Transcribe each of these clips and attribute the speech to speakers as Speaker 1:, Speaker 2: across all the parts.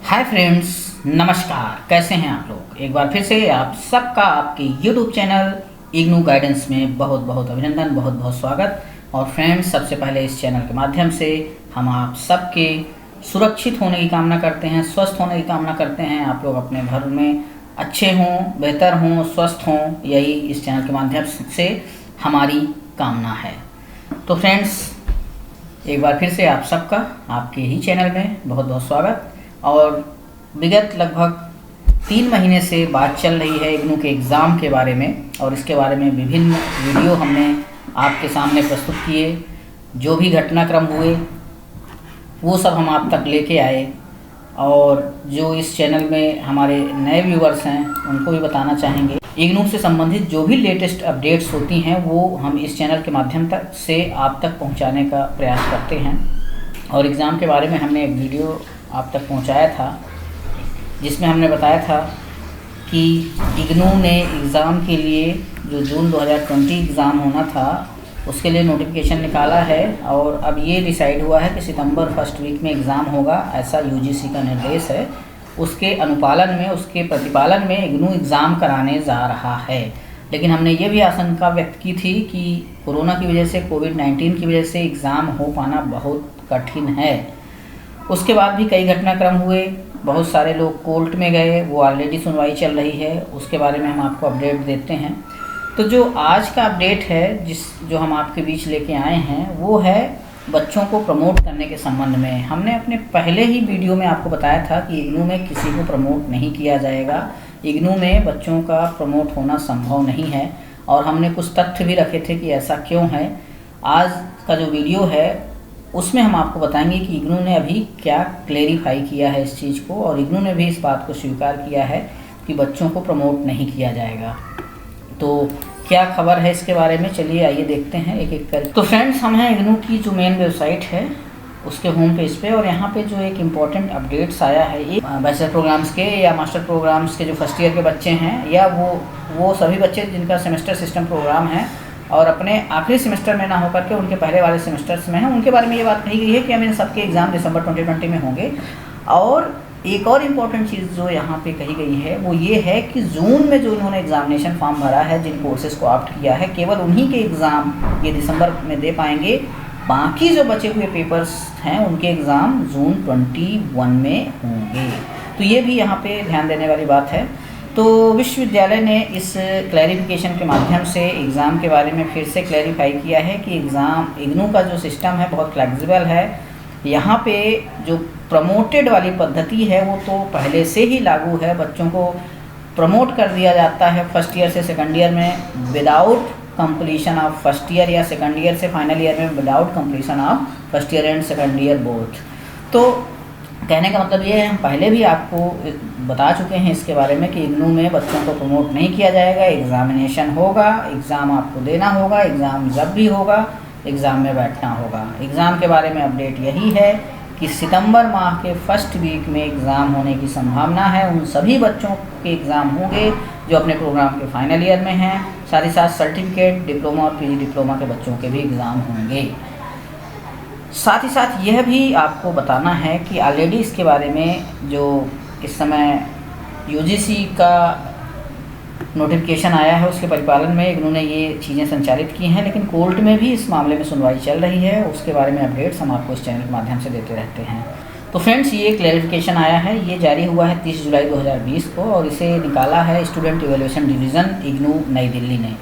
Speaker 1: Hi friends, नमस्कार। कैसे हैं आप लोग? एक बार फिर से आप सबका आपके यूट्यूब चैनल इग्नू गाइडेंस में बहुत बहुत अभिनंदन, बहुत बहुत स्वागत। और फ्रेंड्स, सबसे पहले इस चैनल के माध्यम से हम आप सबके सुरक्षित होने की कामना करते हैं, स्वस्थ होने की कामना करते हैं। आप लोग अपने घर में अच्छे हों, बेहतर हों, स्वस्थ हों, यही इस चैनल के माध्यम से हमारी कामना है। तो फ्रेंड्स, एक बार फिर से आप सबका आपके ही चैनल में बहुत बहुत स्वागत। और विगत लगभग 3 महीने से बात चल रही है इग्नू के एग्ज़ाम के बारे में, और इसके बारे में विभिन्न वीडियो हमने आपके सामने प्रस्तुत किए। जो भी घटनाक्रम हुए वो सब हम आप तक लेके आए, और जो इस चैनल में हमारे नए व्यूअर्स हैं उनको भी बताना चाहेंगे। इग्नू से संबंधित जो भी लेटेस्ट अपडेट्स होती हैं वो हम इस चैनल के माध्यम तक से आप तक पहुंचाने का प्रयास करते हैं। और एग्ज़ाम के बारे में हमने एक वीडियो आप तक पहुंचाया था जिसमें हमने बताया था कि इग्नू ने एग्ज़ाम के लिए जो जून 2020 एग्ज़ाम होना था उसके लिए नोटिफिकेशन निकाला है, और अब ये डिसाइड हुआ है कि सितंबर फर्स्ट वीक में एग्ज़ाम होगा, ऐसा यूजीसी का निर्देश है। उसके अनुपालन में, उसके प्रतिपालन में इग्नू एग्ज़ाम कराने जा रहा है। लेकिन हमने ये भी आशंका व्यक्त की थी कि कोरोना की वजह से, कोविड-19 की वजह से एग्ज़ाम हो पाना बहुत कठिन है। उसके बाद भी कई घटनाक्रम हुए, बहुत सारे लोग कोर्ट में गए, वो ऑलरेडी सुनवाई चल रही है, उसके बारे में हम आपको अपडेट देते हैं। तो जो आज का अपडेट है जो हम आपके बीच लेके आए हैं वो है बच्चों को प्रमोट करने के संबंध में। हमने अपने पहले ही वीडियो में आपको बताया था कि इग्नू में किसी को प्रमोट नहीं किया जाएगा, इग्नू में बच्चों का प्रमोट होना संभव नहीं है, और हमने कुछ तथ्य भी रखे थे कि ऐसा क्यों है। आज का जो वीडियो है उसमें हम आपको बताएंगे कि इग्नू ने अभी क्या क्लेरिफाई किया है इस चीज़ को, और इग्नू ने भी इस बात को स्वीकार किया है कि बच्चों को प्रमोट नहीं किया जाएगा। तो क्या खबर है इसके बारे में, चलिए आइए देखते हैं एक एक करके। तो फ्रेंड्स, हम हैं इग्नू की जो मेन वेबसाइट है उसके होम पेज पे, और यहाँ पे जो एक इम्पॉर्टेंट अपडेट्स आया है, एक बैचलर प्रोग्राम्स के या मास्टर प्रोग्राम्स के जो फर्स्ट ईयर के बच्चे हैं, या वो सभी बच्चे जिनका सेमेस्टर सिस्टम प्रोग्राम है और अपने आखिरी सेमेस्टर में ना होकर के उनके पहले वाले सेमेस्टर्स में हैं, उनके बारे में ये बात कही गई है कि हम इन सबके एग्ज़ाम दिसंबर 2020 में होंगे। और एक और इम्पॉर्टेंट चीज़ जो यहाँ पे कही गई है वो ये है कि जून में जो इन्होंने एग्ज़ामिनेशन फॉर्म भरा है, जिन कोर्सेज़ को ऑप्ट किया है, केवल उन्हीं के एग्ज़ाम ये दिसंबर में दे पाएंगे। बाकी जो बचे हुए पेपर्स हैं उनके एग्ज़ाम जून 21 में होंगे। तो ये भी यहाँ पे ध्यान देने वाली बात है। तो विश्वविद्यालय ने इस क्लैरिफिकेशन के माध्यम से एग्ज़ाम के बारे में फिर से क्लैरिफाई किया है कि एग्ज़ाम इग्नू का जो सिस्टम है बहुत फ्लेक्सिबल है। यहाँ पे जो प्रमोटेड वाली पद्धति है वो तो पहले से ही लागू है। बच्चों को प्रमोट कर दिया जाता है फर्स्ट ईयर से सेकंड ईयर में without completion of first year, या सेकंड ईयर से फाइनल ईयर में without completion of first year and second year both. तो कहने का मतलब ये है, हम पहले भी आपको बता चुके हैं इसके बारे में कि इग्नू में बच्चों को प्रमोट नहीं किया जाएगा। एग्ज़ामिनेशन होगा, एग्ज़ाम आपको देना होगा, एग्ज़ाम जब भी होगा एग्ज़ाम में बैठना होगा। एग्ज़ाम के बारे में अपडेट यही है कि सितंबर माह के फर्स्ट वीक में एग्ज़ाम होने की संभावना है। उन सभी बच्चों के एग्ज़ाम होंगे जो अपने प्रोग्राम के फाइनल ईयर में हैं। साथ ही साथ सर्टिफिकेट, डिप्लोमा और पीजी डिप्लोमा के बच्चों के भी एग्ज़ाम होंगे। साथ ही साथ यह भी आपको बताना है कि ऑलरेडी इसके बारे में जो इस समय यूजीसी का नोटिफिकेशन आया है उसके परिपालन में इग्नू ने ये चीज़ें संचालित की हैं, लेकिन कोर्ट में भी इस मामले में सुनवाई चल रही है। उसके बारे में अपडेट्स हम आपको इस चैनल के माध्यम से देते रहते हैं। तो फ्रेंड्स, ये क्लैरिफिकेशन आया है, ये जारी हुआ है 30 जुलाई 2020 को, और इसे निकाला है स्टूडेंट इवैल्यूएशन डिवीज़न इग्नू नई दिल्ली ने।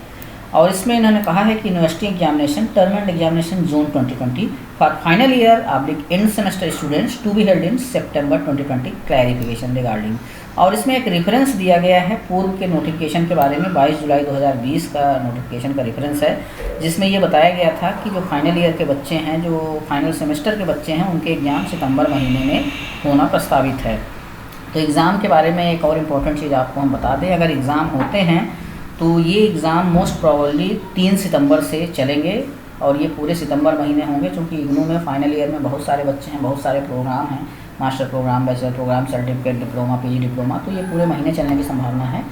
Speaker 1: और इसमें इन्होंने कहा है कि university examination, term end examination June 2020 for final year oblique and semester students to be held in September 2020 clarification regarding. और इसमें एक रेफरेंस दिया गया है पूर्व के नोटिफिकेशन के बारे में, 22 जुलाई 2020 का नोटिफिकेशन का रेफरेंस है, जिसमें ये बताया गया था कि जो फाइनल ईयर के बच्चे हैं, जो फाइनल सेमेस्टर के बच्चे हैं, उनके एग्ज़ाम सितंबर महीने में होना प्रस्तावित है। तो एग्ज़ाम के बारे में एक और इम्पॉर्टेंट चीज़ आपको हम बता दें, अगर एग्ज़ाम होते हैं तो ये एग्ज़ाम मोस्ट प्रॉबली 3 सितंबर से चलेंगे, और ये पूरे सितंबर महीने होंगे, क्योंकि इग्नू में फाइनल ईयर में बहुत सारे बच्चे हैं, बहुत सारे प्रोग्राम हैं, master programme, bachelor programme, certificate, diploma, PG diploma, तो ये पूरे महीने चलने की संभावना है।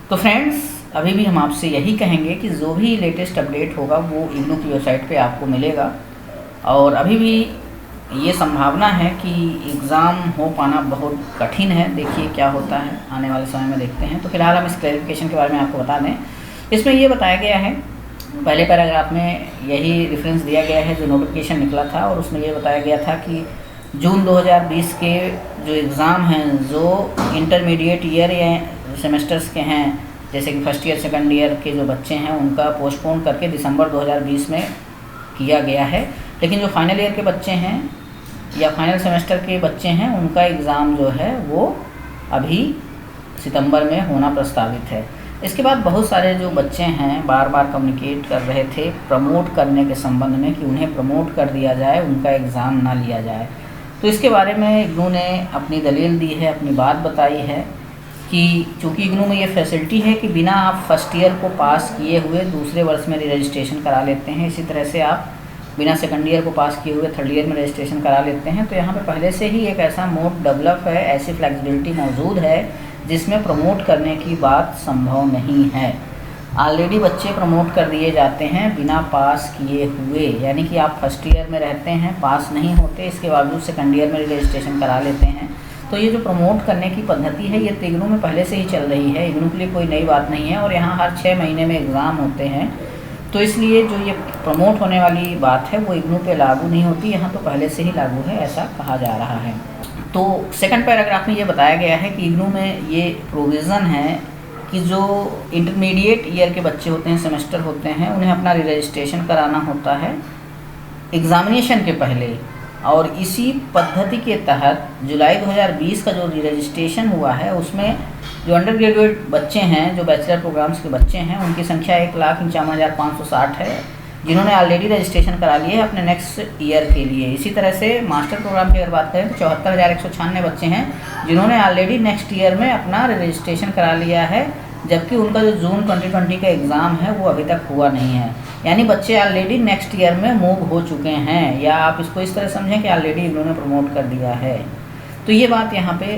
Speaker 1: तो फ्रेंड्स, अभी भी हम आपसे यही कहेंगे कि जो भी लेटेस्ट अपडेट होगा वो इग्नू की वेबसाइट पे आपको मिलेगा। और अभी भी ये संभावना है कि एग्ज़ाम हो पाना बहुत कठिन है। देखिए क्या होता है, आने वाले समय में देखते हैं। तो फिलहाल हम इस क्लैरिफिकेशन के बारे में आपको बता दें। इसमें ये बताया गया है, पहले पैराग्राफ में यही रेफरेंस दिया गया है जो नोटिफिकेशन निकला था, और उसमें ये बताया गया था कि जून 2020 के जो एग्ज़ाम हैं, जो इंटरमीडिएट ईयर या सेमेस्टर्स के हैं, जैसे कि फर्स्ट ईयर सेकंड ईयर के जो बच्चे हैं, उनका पोस्टपोन करके दिसंबर 2020 में किया गया है। लेकिन जो फाइनल ईयर के बच्चे हैं या फाइनल सेमेस्टर के बच्चे हैं, उनका एग्ज़ाम जो है वो अभी सितंबर में होना प्रस्तावित है। इसके बाद बहुत सारे जो बच्चे हैं बार बार कम्युनिकेट कर रहे थे प्रमोट करने के संबंध में कि उन्हें प्रमोट कर दिया जाए, उनका एग्ज़ाम ना लिया जाए। तो इसके बारे में इग्नू ने अपनी दलील दी है, अपनी बात बताई है कि चूँकि इग्नू में ये फैसिलिटी है कि बिना आप फर्स्ट ईयर को पास किए हुए दूसरे वर्ष में रजिस्ट्रेशन करा लेते हैं, इसी तरह से आप बिना सेकंड ईयर को पास किए हुए थर्ड ईयर में रजिस्ट्रेशन करा लेते हैं। तो यहाँ पे पहले से ही एक ऐसा मोड डेवलप है, ऐसी फ्लेक्सिबिलिटी मौजूद है जिसमें प्रमोट करने की बात संभव नहीं है। ऑलरेडी बच्चे प्रमोट कर दिए जाते हैं बिना पास किए हुए, यानी कि आप फर्स्ट ईयर में रहते हैं, पास नहीं होते, इसके बावजूद सेकंड ईयर में रजिस्ट्रेशन करा लेते हैं। तो ये जो प्रमोट करने की पद्धति है ये इग्नू में पहले से ही चल रही है, इग्नू के लिए कोई नई बात नहीं है। और यहाँ हर 6 महीने में एग्ज़ाम होते हैं, तो इसलिए जो ये प्रमोट होने वाली बात है वो इग्नू पे लागू नहीं होती, यहाँ तो पहले से ही लागू है, ऐसा कहा जा रहा है। तो सेकंड पैराग्राफ में ये बताया गया है कि इग्नू में ये प्रोविज़न है कि जो इंटरमीडिएट ईयर के बच्चे होते हैं, सेमेस्टर होते हैं, उन्हें अपना रजिस्ट्रेशन कराना होता है एग्ज़ामिनेशन के पहले। और इसी पद्धति के तहत जुलाई 2020 का जो रजिस्ट्रेशन हुआ है उसमें जो अंडर ग्रेजुएट बच्चे हैं, जो बैचलर प्रोग्राम्स के बच्चे हैं, उनकी संख्या 1,51,560 है, जिन्होंने ऑलरेडी रजिस्ट्रेशन करा लिए है अपने नेक्स्ट ईयर के लिए। इसी तरह से मास्टर प्रोग्राम की अगर बात करें तो 74,196 बच्चे हैं जिन्होंने ऑलरेडी नेक्स्ट ईयर में अपना रजिस्ट्रेशन करा लिया है, जबकि उनका जो जून 2020 का एग्ज़ाम है वो अभी तक हुआ नहीं है। यानी बच्चे ऑलरेडी नेक्स्ट ईयर में मूव हो चुके हैं, या आप इसको इस तरह समझें कि ऑलरेडी इन्होंने प्रमोट कर दिया है। तो ये बात यहाँ पे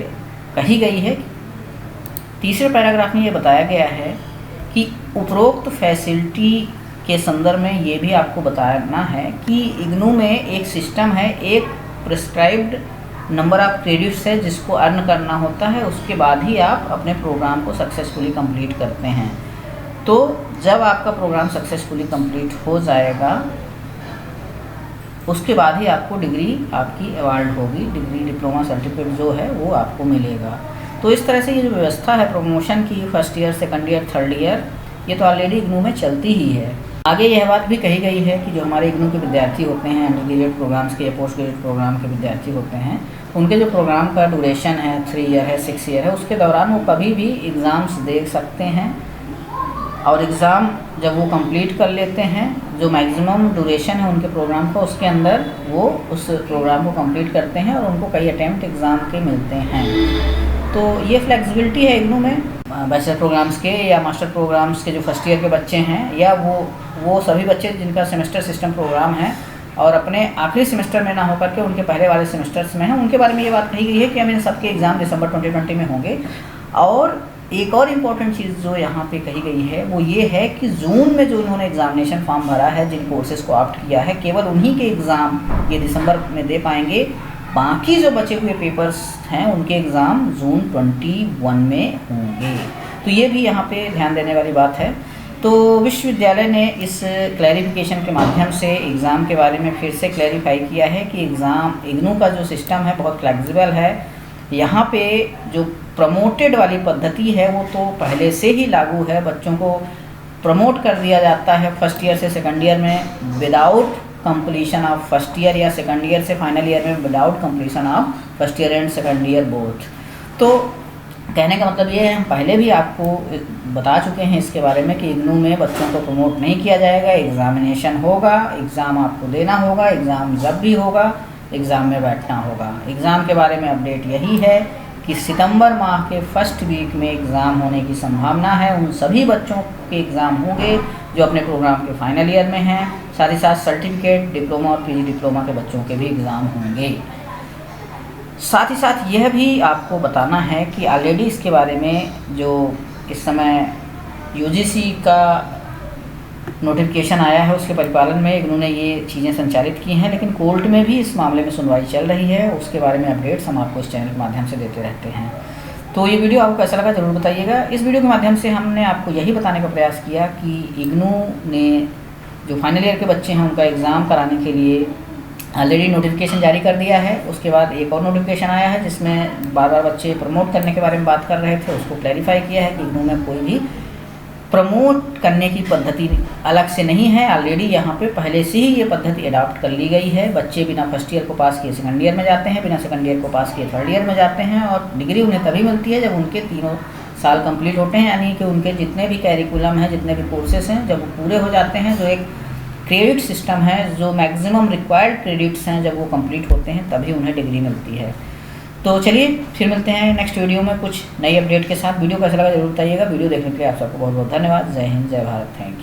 Speaker 1: कही गई है। तीसरे पैराग्राफ में ये बताया गया है कि उपरोक्त फैसिलिटी के संदर्भ में ये भी आपको बताना है कि इग्नू में एक सिस्टम है, एक प्रिस्क्राइब्ड नंबर ऑफ क्रेडिट्स है जिसको अर्न करना होता है, उसके बाद ही आप अपने प्रोग्राम को सक्सेसफुली कंप्लीट करते हैं। तो जब आपका प्रोग्राम सक्सेसफुली कंप्लीट हो जाएगा उसके बाद ही आपको डिग्री आपकी अवार्ड होगी, डिग्री डिप्लोमा सर्टिफिकेट जो है वो आपको मिलेगा। तो इस तरह से ये जो व्यवस्था है प्रमोशन की, first year, second year, third year, ये तो ऑलरेडी इग्नू में चलती ही है। आगे यह बात भी कही गई है कि जो हमारे इग्नू के विद्यार्थी होते हैं, अंडर ग्रेजुएट प्रोग्राम्स के या पोस्ट ग्रेजुएट प्रोग्राम के विद्यार्थी होते हैं, उनके जो प्रोग्राम का ड्यूरेशन है 3 ईयर है, 6 ईयर है, उसके दौरान वो कभी भी एग्ज़ाम्स दे सकते हैं। और एग्ज़ाम जब वो कंप्लीट कर लेते हैं, जो मैक्सिमम ड्यूरेशन है उनके प्रोग्राम का, उसके अंदर वो उस प्रोग्राम को कंप्लीट करते हैं और उनको कई अटैम्प्ट एग्ज़ाम के मिलते हैं। तो ये फ्लेक्सिबिलिटी है इग्नू में। बैचलर प्रोग्राम्स के या मास्टर प्रोग्राम्स के जो फर्स्ट ईयर के बच्चे हैं, या वो सभी बच्चे जिनका सेमेस्टर सिस्टम प्रोग्राम है और अपने आखिरी सेमेस्टर में ना होकर के उनके पहले वाले सेमेस्टर्स में हैं, उनके बारे में ये बात कही गई है कि हम इन सबके एग्ज़ाम दिसंबर 2020 में होंगे। और एक और इम्पॉर्टेंट चीज़ जो यहाँ पे कही गई है वो ये है कि जून में जो इन्होंने एग्ज़ामिनेशन फॉर्म भरा है, जिन कोर्सेज़ को ऑप्ट किया है, केवल उन्हीं के एग्ज़ाम ये दिसंबर में दे पाएंगे। बाकी जो बचे हुए पेपर्स हैं उनके एग्ज़ाम जून 21 में होंगे। तो ये भी यहाँ पे ध्यान देने वाली बात है। तो विश्वविद्यालय ने इस क्लैरिफिकेशन के माध्यम से एग्ज़ाम के बारे में फिर से क्लैरिफाई किया है कि एग्ज़ाम इग्नू का जो सिस्टम है बहुत फ्लेक्सिबल है। यहाँ पे जो प्रमोटेड वाली पद्धति है वो तो पहले से ही लागू है, बच्चों को प्रमोट कर दिया जाता है फर्स्ट ईयर से सेकंड ईयर में without completion of first year, या सेकंड ईयर से फाइनल ईयर में without completion of first year and second year both. तो कहने का मतलब ये है, हम पहले भी आपको बता चुके हैं इसके बारे में कि इग्नू में बच्चों को प्रमोट नहीं किया जाएगा, एग्ज़ामिनेशन होगा, एग्ज़ाम आपको देना होगा, एग्ज़ाम जब भी होगा एग्ज़ाम में बैठना होगा। एग्ज़ाम के बारे में अपडेट यही है कि सितंबर माह के फर्स्ट वीक में एग्ज़ाम होने की संभावना है। उन सभी बच्चों के एग्ज़ाम होंगे जो अपने प्रोग्राम के फाइनल ईयर में हैं, साथ ही साथ सर्टिफिकेट, डिप्लोमा और पीजी डिप्लोमा के बच्चों के भी एग्ज़ाम होंगे। साथ ही साथ यह भी आपको बताना है कि ऑलरेडी इसके बारे में जो इस समय यूजीसी का नोटिफिकेशन आया है उसके परिपालन में इग्नू ने ये चीज़ें संचालित की हैं, लेकिन कोर्ट में भी इस मामले में सुनवाई चल रही है। उसके बारे में अपडेट्स हम आपको इस चैनल के माध्यम से देते रहते हैं। तो ये वीडियो आपको कैसा लगा ज़रूर बताइएगा। इस वीडियो के माध्यम से हमने आपको यही बताने का प्रयास किया कि इग्नू ने जो फाइनल ईयर के बच्चे हैं उनका एग्ज़ाम कराने के लिए ऑलरेडी नोटिफिकेशन जारी कर दिया है। उसके बाद एक और नोटिफिकेशन आया है जिसमें बार बार बच्चे प्रमोट करने के बारे में बात कर रहे थे, उसको क्लैरिफाई किया है कि इग्नू में कोई भी प्रमोट करने की पद्धति अलग से नहीं है। ऑलरेडी यहाँ पे पहले से ही ये पद्धति अडॉप्ट कर ली गई है। बच्चे बिना फर्स्ट ईयर को पास किए सेकंड ईयर में जाते हैं, बिना सेकंड ईयर को पास किए थर्ड ईयर में जाते हैं, और डिग्री उन्हें तभी मिलती है जब उनके 3 साल कंप्लीट होते हैं, यानी कि उनके जितने भी कैरिकुलम हैं, जितने भी कोर्सेस हैं, जब वो पूरे हो जाते हैं, जो एक क्रेडिट सिस्टम है, जो मैक्सिमम रिक्वायर्ड क्रेडिट्स हैं, जब वो कंप्लीट होते हैं तभी उन्हें डिग्री मिलती है। तो चलिए फिर मिलते हैं नेक्स्ट वीडियो में कुछ नई अपडेट के साथ। वीडियो कैसा लगा जरूर बताइएगा। वीडियो देखने के लिए आप सबको बहुत बहुत धन्यवाद। जय हिंद, जय भारत, थैंक यू।